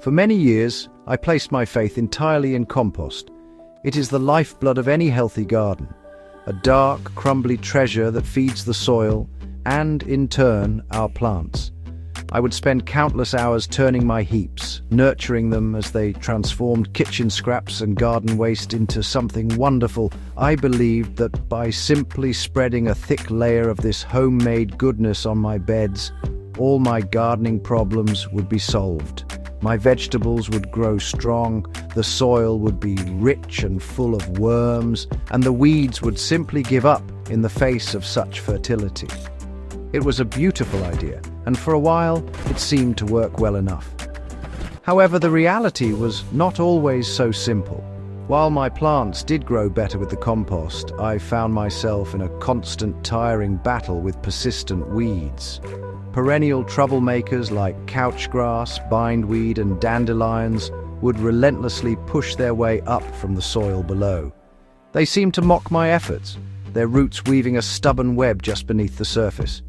For many years, I placed my faith entirely in compost. It is the lifeblood of any healthy garden, a dark, crumbly treasure that feeds the soil and, in turn, our plants. I would spend countless hours turning my heaps, nurturing them as they transformed kitchen scraps and garden waste into something wonderful. I believed that by simply spreading a thick layer of this homemade goodness on my beds, all my gardening problems would be solved. My vegetables would grow strong, the soil would be rich and full of worms, and the weeds would simply give up in the face of such fertility. It was a beautiful idea, and for a while, it seemed to work well enough. However, the reality was not always so simple. While my plants did grow better with the compost, I found myself in a constant, tiring battle with persistent weeds. Perennial troublemakers like couch grass, bindweed, and dandelions would relentlessly push their way up from the soil below. They seemed to mock my efforts, their roots weaving a stubborn web just beneath the surface.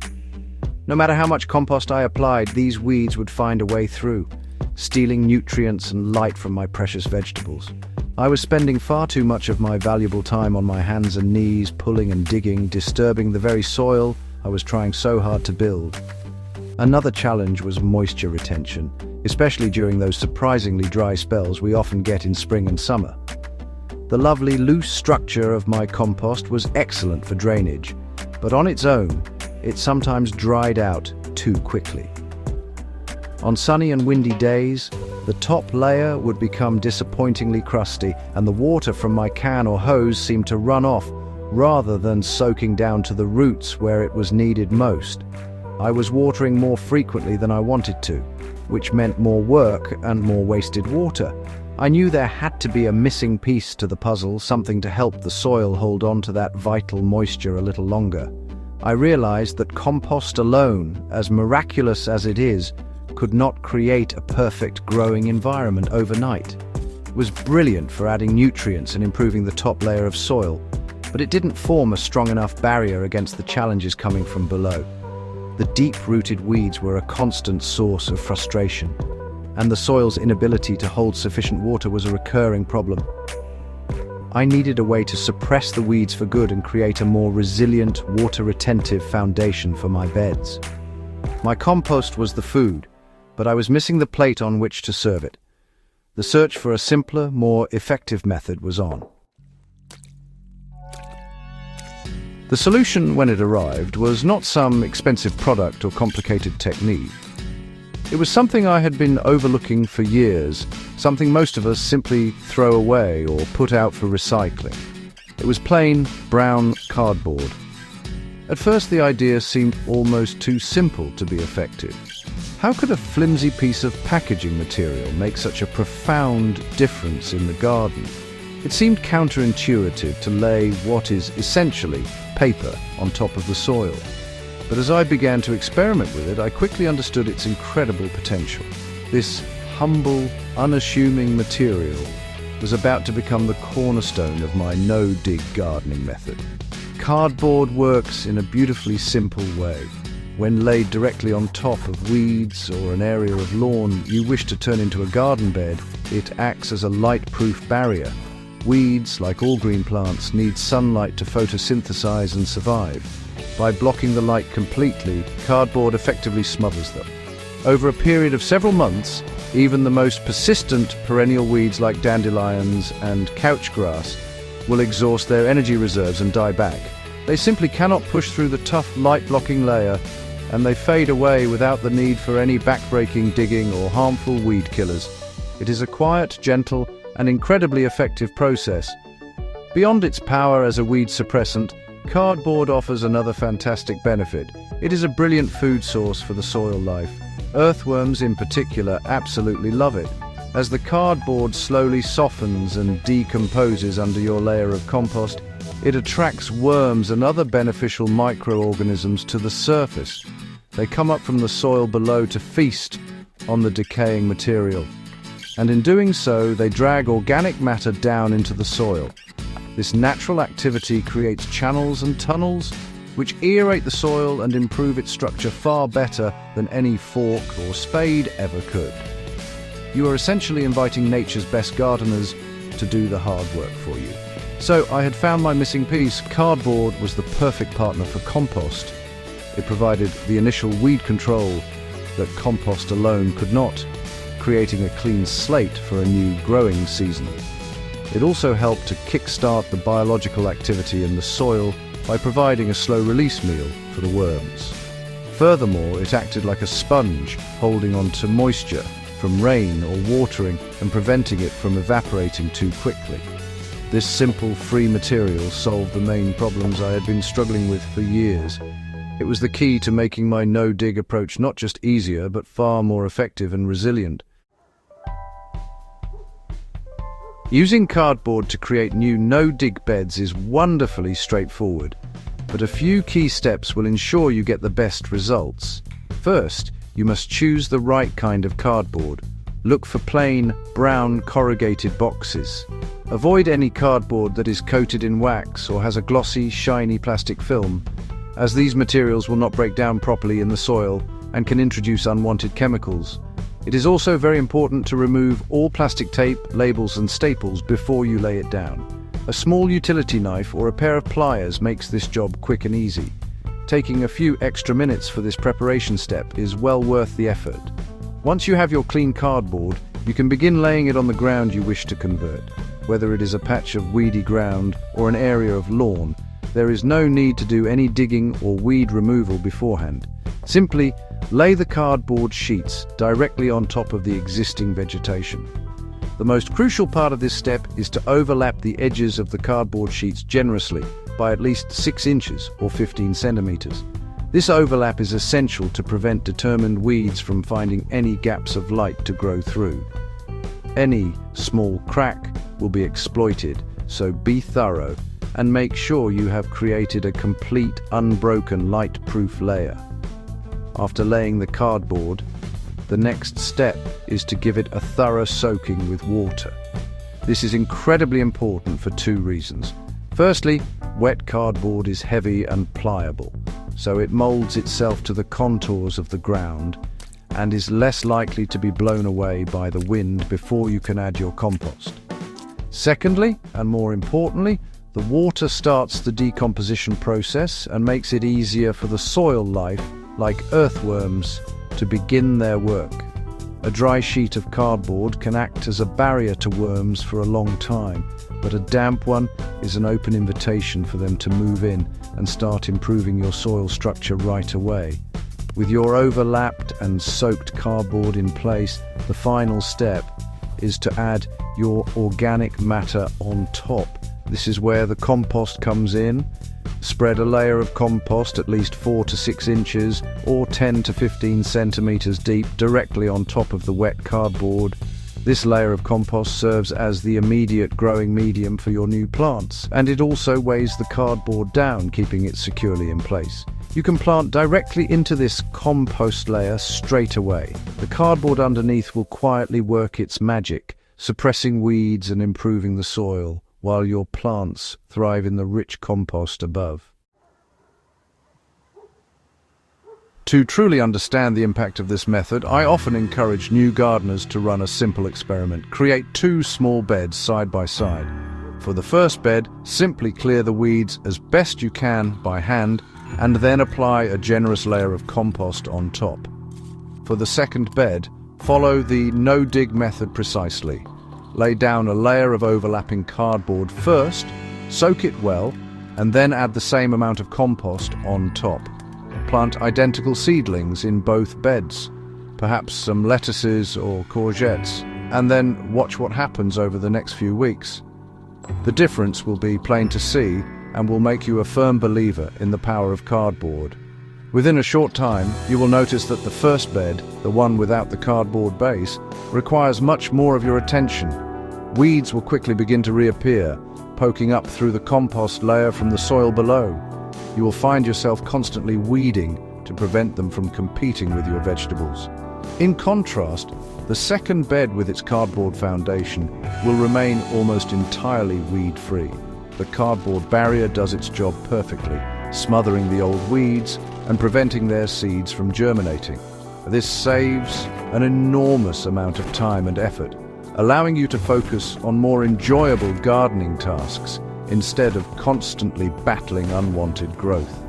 No matter how much compost I applied, these weeds would find a way through, stealing nutrients and light from my precious vegetables. I was spending far too much of my valuable time on my hands and knees, pulling and digging, disturbing the very soil I was trying so hard to build. Another challenge was moisture retention, especially during those surprisingly dry spells we often get in spring and summer. The lovely loose structure of my compost was excellent for drainage, but on its own, it sometimes dried out too quickly. On sunny and windy days, the top layer would become disappointingly crusty, and the water from my can or hose seemed to run off rather than soaking down to the roots where it was needed most. I was watering more frequently than I wanted to, which meant more work and more wasted water. I knew there had to be a missing piece to the puzzle, something to help the soil hold on to that vital moisture a little longer. I realized that compost alone, as miraculous as it is, could not create a perfect growing environment overnight. It was brilliant for adding nutrients and improving the top layer of soil, but it didn't form a strong enough barrier against the challenges coming from below. The deep-rooted weeds were a constant source of frustration, and the soil's inability to hold sufficient water was a recurring problem. I needed a way to suppress the weeds for good and create a more resilient, water-retentive foundation for my beds. My compost was the food, but I was missing the plate on which to serve it. The search for a simpler, more effective method was on. The solution, when it arrived, was not some expensive product or complicated technique. It was something I had been overlooking for years, something most of us simply throw away or put out for recycling. It was plain, brown cardboard. At first, the idea seemed almost too simple to be effective. How could a flimsy piece of packaging material make such a profound difference in the garden? It seemed counterintuitive to lay what is essentially paper on top of the soil. But as I began to experiment with it, I quickly understood its incredible potential. This humble, unassuming material was about to become the cornerstone of my no-dig gardening method. Cardboard works in a beautifully simple way. When laid directly on top of weeds or an area of lawn you wish to turn into a garden bed, it acts as a light-proof barrier. Weeds, like all green plants, need sunlight to photosynthesize and survive. By blocking the light completely, cardboard effectively smothers them. Over a period of several months, even the most persistent perennial weeds like dandelions and couch grass will exhaust their energy reserves and die back. They simply cannot push through the tough light-blocking layer, and they fade away without the need for any backbreaking digging or harmful weed killers. It is a quiet, gentle, and incredibly effective process. Beyond its power as a weed suppressant, cardboard offers another fantastic benefit. It is a brilliant food source for the soil life. Earthworms in particular absolutely love it. As the cardboard slowly softens and decomposes under your layer of compost, it attracts worms and other beneficial microorganisms to the surface. They come up from the soil below to feast on the decaying material. And in doing so, they drag organic matter down into the soil. This natural activity creates channels and tunnels which aerate the soil and improve its structure far better than any fork or spade ever could. You are essentially inviting nature's best gardeners to do the hard work for you. So I had found my missing piece. Cardboard was the perfect partner for compost. It provided the initial weed control that compost alone could not, creating a clean slate for a new growing season. It also helped to kickstart the biological activity in the soil by providing a slow-release meal for the worms. Furthermore, it acted like a sponge, holding on to moisture from rain or watering and preventing it from evaporating too quickly. This simple, free material solved the main problems I had been struggling with for years. It was the key to making my no-dig approach not just easier, but far more effective and resilient. Using cardboard to create new no-dig beds is wonderfully straightforward, but a few key steps will ensure you get the best results. First, you must choose the right kind of cardboard. Look for plain, brown, corrugated boxes. Avoid any cardboard that is coated in wax or has a glossy, shiny plastic film, as these materials will not break down properly in the soil and can introduce unwanted chemicals. It is also very important to remove all plastic tape, labels and staples before you lay it down. A small utility knife or a pair of pliers makes this job quick and easy. Taking a few extra minutes for this preparation step is well worth the effort. Once you have your clean cardboard, you can begin laying it on the ground you wish to convert. Whether it is a patch of weedy ground or an area of lawn, there is no need to do any digging or weed removal beforehand. Simply lay the cardboard sheets directly on top of the existing vegetation. The most crucial part of this step is to overlap the edges of the cardboard sheets generously by at least 6 inches or 15 centimeters. This overlap is essential to prevent determined weeds from finding any gaps of light to grow through. Any small crack will be exploited, so be thorough and make sure you have created a complete, unbroken, light-proof layer. After laying the cardboard, the next step is to give it a thorough soaking with water. This is incredibly important for 2 reasons. Firstly, wet cardboard is heavy and pliable, so it molds itself to the contours of the ground and is less likely to be blown away by the wind before you can add your compost. Secondly, and more importantly, the water starts the decomposition process and makes it easier for the soil life, like earthworms, to begin their work. A dry sheet of cardboard can act as a barrier to worms for a long time, but a damp one is an open invitation for them to move in and start improving your soil structure right away. With your overlapped and soaked cardboard in place, the final step is to add your organic matter on top. This is where the compost comes in. Spread a layer of compost at least 4 to 6 inches or 10 to 15 centimeters deep directly on top of the wet cardboard. This layer of compost serves as the immediate growing medium for your new plants, and it also weighs the cardboard down, keeping it securely in place. You can plant directly into this compost layer straight away. The cardboard underneath will quietly work its magic, suppressing weeds and improving the soil, while your plants thrive in the rich compost above. To truly understand the impact of this method, I often encourage new gardeners to run a simple experiment. Create 2 small beds side by side. For the first bed, simply clear the weeds as best you can by hand, and then apply a generous layer of compost on top. For the second bed, follow the no-dig method precisely. Lay down a layer of overlapping cardboard first, soak it well, and then add the same amount of compost on top. Plant identical seedlings in both beds, perhaps some lettuces or courgettes, and then watch what happens over the next few weeks. The difference will be plain to see and will make you a firm believer in the power of cardboard. Within a short time, you will notice that the first bed, the one without the cardboard base, requires much more of your attention. Weeds will quickly begin to reappear, poking up through the compost layer from the soil below. You will find yourself constantly weeding to prevent them from competing with your vegetables. In contrast, the second bed with its cardboard foundation will remain almost entirely weed-free. The cardboard barrier does its job perfectly, smothering the old weeds and preventing their seeds from germinating. This saves an enormous amount of time and effort, allowing you to focus on more enjoyable gardening tasks instead of constantly battling unwanted growth.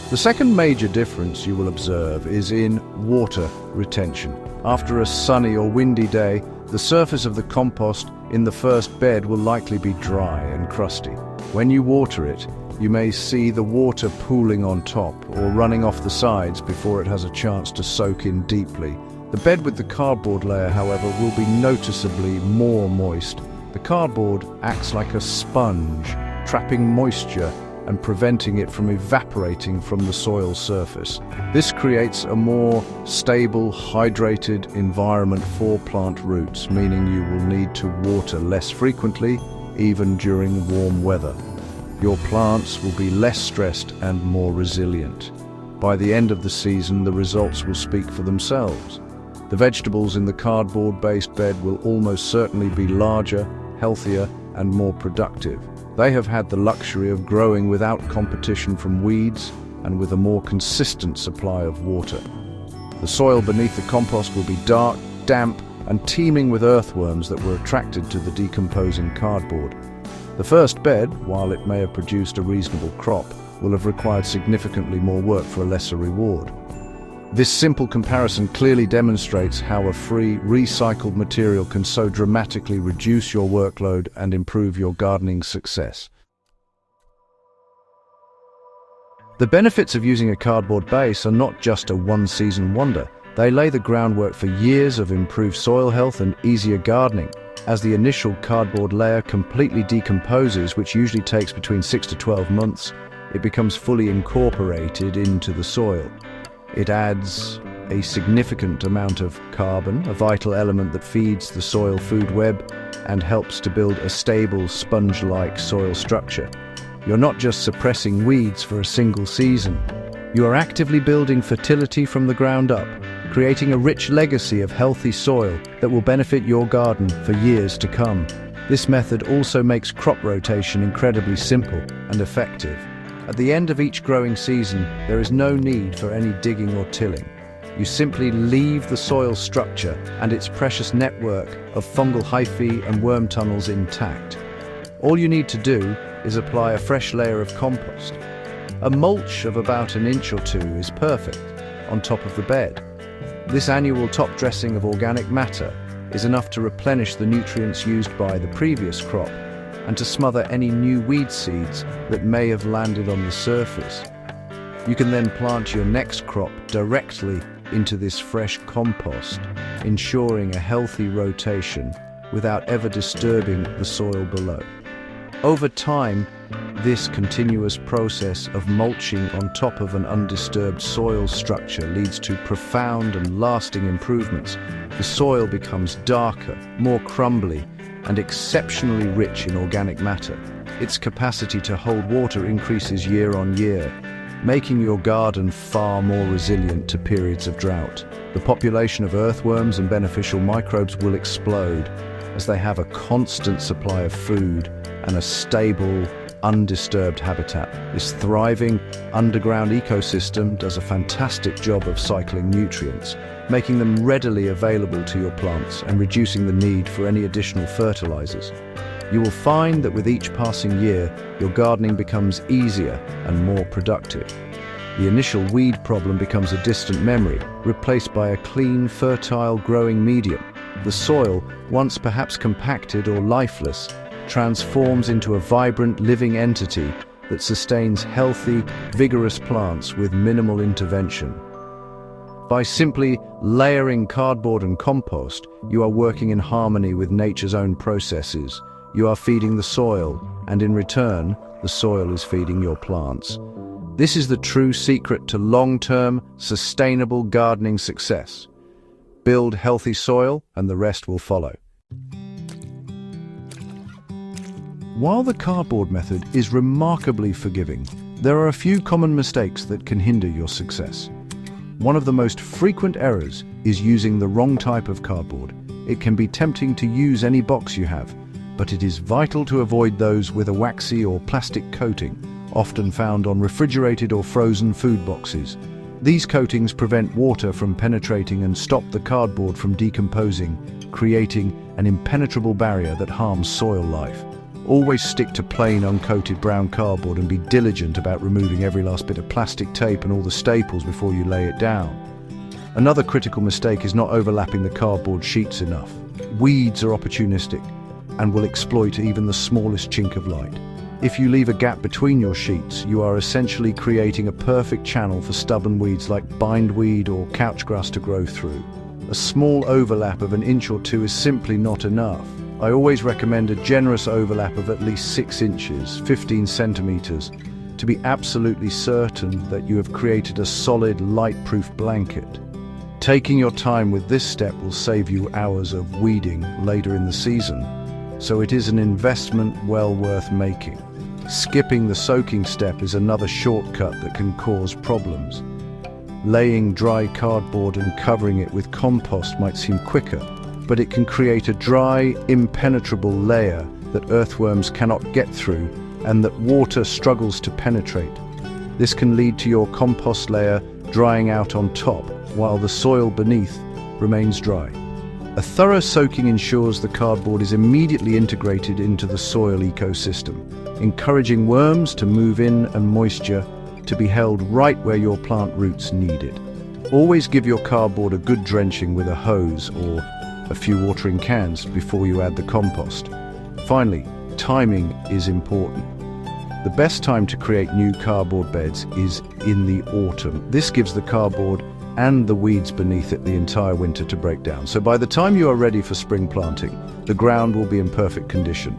The second major difference you will observe is in water retention. After a sunny or windy day, the surface of the compost in the first bed will likely be dry and crusty. When you water it, you may see the water pooling on top or running off the sides before it has a chance to soak in deeply. The bed with the cardboard layer, however, will be noticeably more moist. The cardboard acts like a sponge, trapping moisture and preventing it from evaporating from the soil surface. This creates a more stable, hydrated environment for plant roots, meaning you will need to water less frequently, even during warm weather. Your plants will be less stressed and more resilient. By the end of the season, the results will speak for themselves. The vegetables in the cardboard-based bed will almost certainly be larger, healthier, and more productive. They have had the luxury of growing without competition from weeds and with a more consistent supply of water. The soil beneath the compost will be dark, damp, and teeming with earthworms that were attracted to the decomposing cardboard. The first bed, while it may have produced a reasonable crop, will have required significantly more work for a lesser reward. This simple comparison clearly demonstrates how a free, recycled material can so dramatically reduce your workload and improve your gardening success. The benefits of using a cardboard base are not just a one-season wonder. They lay the groundwork for years of improved soil health and easier gardening. As the initial cardboard layer completely decomposes, which usually takes between 6 to 12 months, it becomes fully incorporated into the soil. It adds a significant amount of carbon, a vital element that feeds the soil food web and helps to build a stable, sponge-like soil structure. You're not just suppressing weeds for a single season. You are actively building fertility from the ground up, creating a rich legacy of healthy soil that will benefit your garden for years to come. This method also makes crop rotation incredibly simple and effective. At the end of each growing season, there is no need for any digging or tilling. You simply leave the soil structure and its precious network of fungal hyphae and worm tunnels intact. All you need to do is apply a fresh layer of compost. A mulch of about an inch or 2 is perfect on top of the bed. This annual top dressing of organic matter is enough to replenish the nutrients used by the previous crop and to smother any new weed seeds that may have landed on the surface. You can then plant your next crop directly into this fresh compost, ensuring a healthy rotation without ever disturbing the soil below. Over time, this continuous process of mulching on top of an undisturbed soil structure leads to profound and lasting improvements. The soil becomes darker, more crumbly, and exceptionally rich in organic matter. Its capacity to hold water increases year on year, making your garden far more resilient to periods of drought. The population of earthworms and beneficial microbes will explode as they have a constant supply of food and a stable, undisturbed habitat. This thriving underground ecosystem does a fantastic job of cycling nutrients, making them readily available to your plants and reducing the need for any additional fertilizers. You will find that with each passing year, your gardening becomes easier and more productive. The initial weed problem becomes a distant memory, replaced by a clean, fertile growing medium. The soil, once perhaps compacted or lifeless, transforms into a vibrant, living entity that sustains healthy, vigorous plants with minimal intervention. By simply layering cardboard and compost, you are working in harmony with nature's own processes. You are feeding the soil, and in return, the soil is feeding your plants. This is the true secret to long-term, sustainable gardening success. Build healthy soil, and the rest will follow. While the cardboard method is remarkably forgiving, there are a few common mistakes that can hinder your success. One of the most frequent errors is using the wrong type of cardboard. It can be tempting to use any box you have, but it is vital to avoid those with a waxy or plastic coating, often found on refrigerated or frozen food boxes. These coatings prevent water from penetrating and stop the cardboard from decomposing, creating an impenetrable barrier that harms soil life. Always stick to plain uncoated brown cardboard and be diligent about removing every last bit of plastic tape and all the staples before you lay it down. Another critical mistake is not overlapping the cardboard sheets enough. Weeds are opportunistic and will exploit even the smallest chink of light. If you leave a gap between your sheets, you are essentially creating a perfect channel for stubborn weeds like bindweed or couchgrass to grow through. A small overlap of an inch or two is simply not enough. I always recommend a generous overlap of at least 6 inches, 15 centimeters, to be absolutely certain that you have created a solid, light-proof blanket. Taking your time with this step will save you hours of weeding later in the season, so it is an investment well worth making. Skipping the soaking step is another shortcut that can cause problems. Laying dry cardboard and covering it with compost might seem quicker, but it can create a dry, impenetrable layer that earthworms cannot get through and that water struggles to penetrate. This can lead to your compost layer drying out on top, while the soil beneath remains dry. A thorough soaking ensures the cardboard is immediately integrated into the soil ecosystem, encouraging worms to move in and moisture to be held right where your plant roots need it. Always give your cardboard a good drenching with a hose or a few watering cans before you add the compost. Finally, timing is important. The best time to create new cardboard beds is in the autumn. This gives the cardboard and the weeds beneath it the entire winter to break down. So by the time you are ready for spring planting, the ground will be in perfect condition.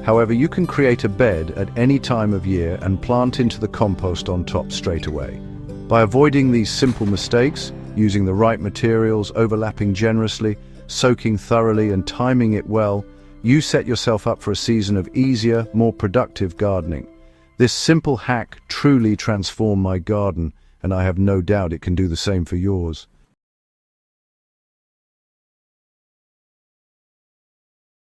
However, you can create a bed at any time of year and plant into the compost on top straight away. By avoiding these simple mistakes, using the right materials, overlapping generously, soaking thoroughly and timing it well, you set yourself up for a season of easier, more productive gardening. This simple hack truly transformed my garden, and I have no doubt it can do the same for yours.